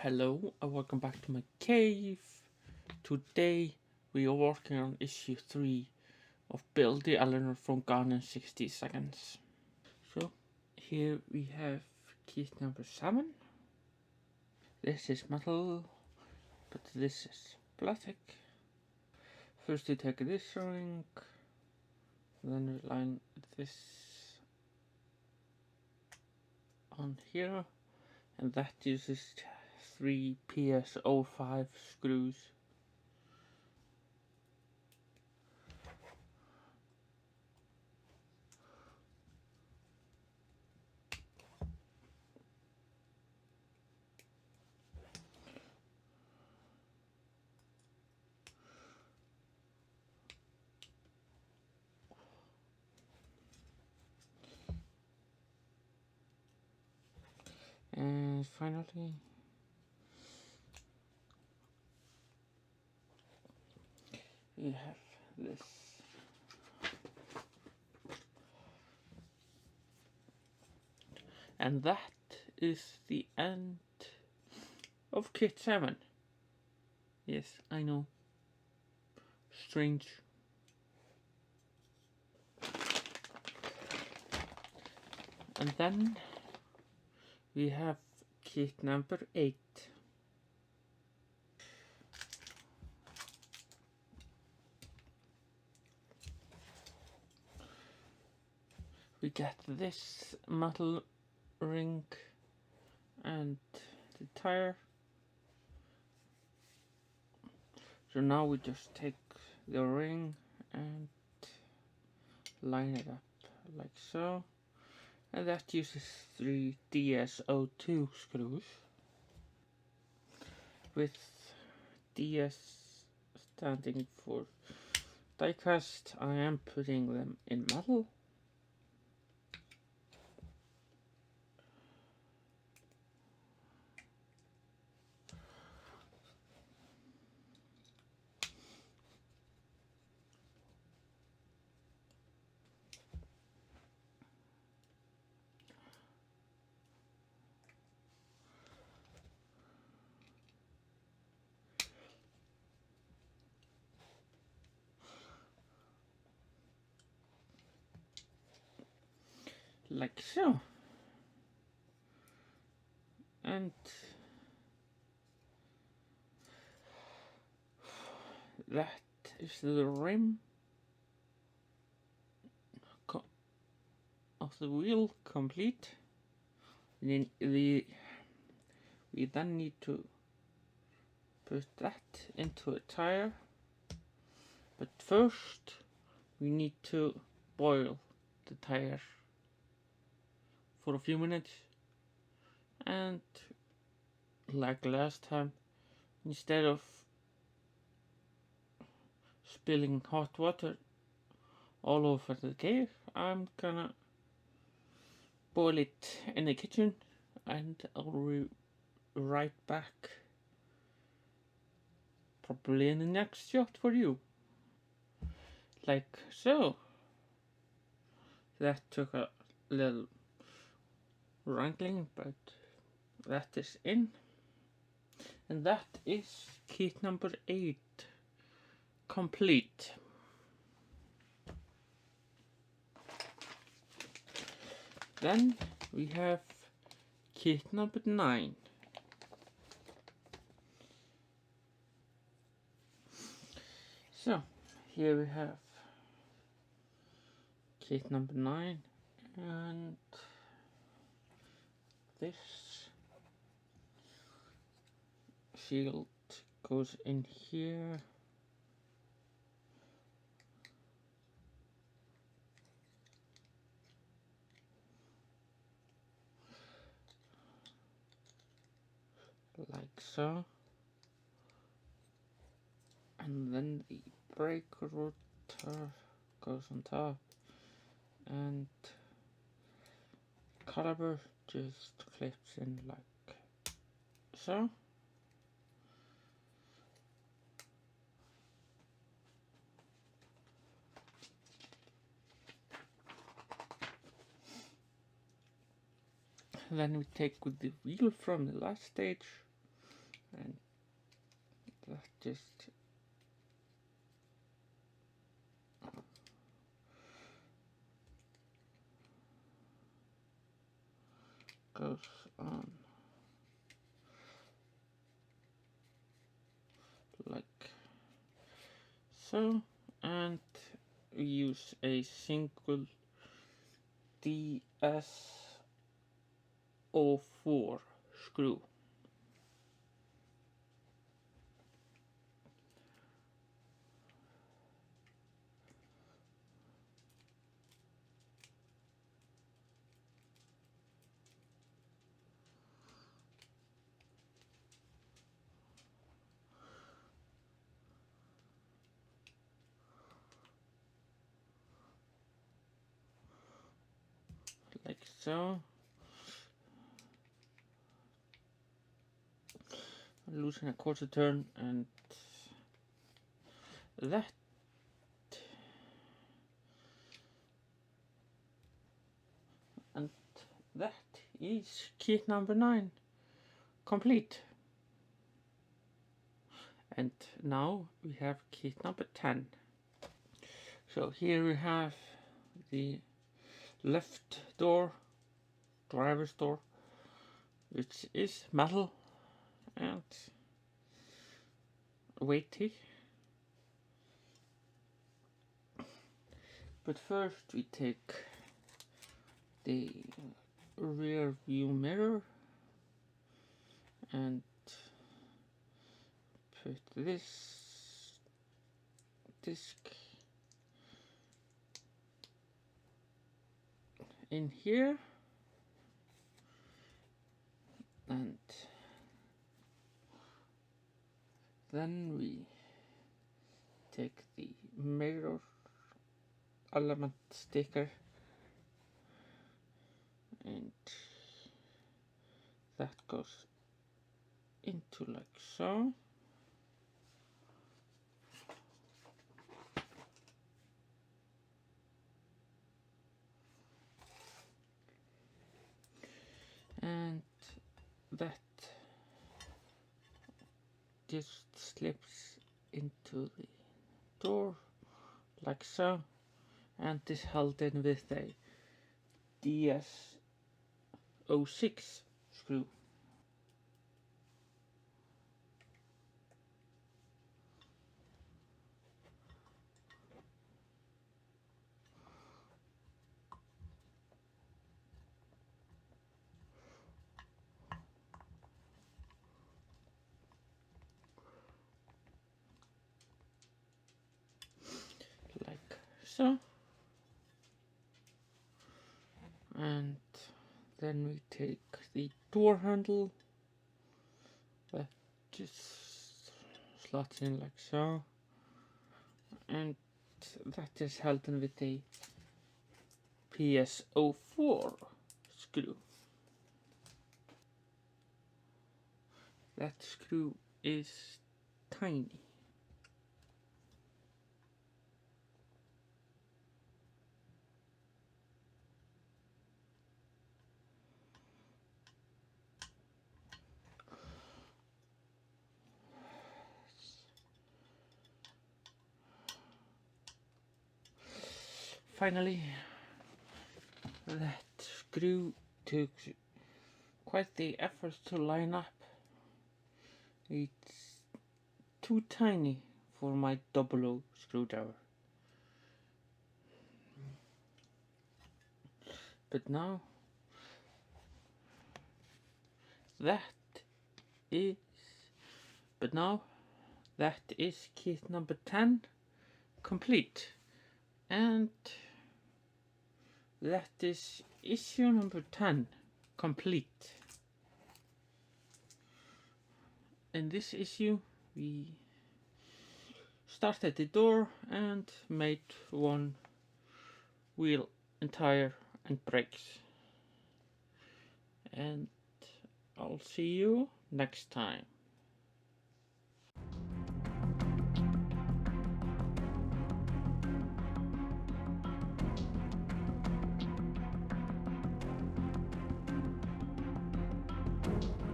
Hello and welcome back to my cave. Today we are working on issue 3 of Build the Eleanor from Gone in 60 Seconds. So here we have kit number 7. This is metal, but this is plastic. First you take this ring, then we line this on here, and that uses 3 PS05 screws. And finally, we have this. And that is the end of Kit 7. Yes, I know. Strange. And then we have kit number 8. We get this metal ring and the tire. So now we just take the ring and line it up like so. And that uses 3 DS02 screws, with DS standing for diecast. I am putting them in metal. Like so. And that is the rim of the wheel complete. We then need to put that into a tire, but first we need to boil the tire for a few minutes, and like last time, instead of spilling hot water all over the cave, I'm gonna boil it in the kitchen, and I'll be right back, probably in the next shot for you. Like so. That took a little wrangling, but that is in. And that is kit number 8 complete. Then we have kit number 9. So here we have kit number 9, and this shield goes in here. Like so. And then the brake rotor goes on top, and caliper just clips in like so. Then we take with the wheel from the last stage and that just goes on like so, and we use a single DS04 screw. Like so. Losing a quarter turn, and that that is kit number 9 complete. And now we have kit number 10. So here we have the left door, driver's door, which is metal and weighty. But first we take the rear view mirror and put this disc in here, and then we take the mirror element sticker and that goes into like so. And that just slips into the door like so, and is held in with a DS06 screw. Like so. And then we take the door handle that just slots in like so, and that is held in with a PS04 screw. That screw is tiny. Finally, that screw took quite the effort to line up. It's too tiny for my 00 screwdriver. But now that is kit number 10 complete, and that is issue number 10 complete. In this issue we started the door and made one wheel and tire and brakes, and I'll see you next time.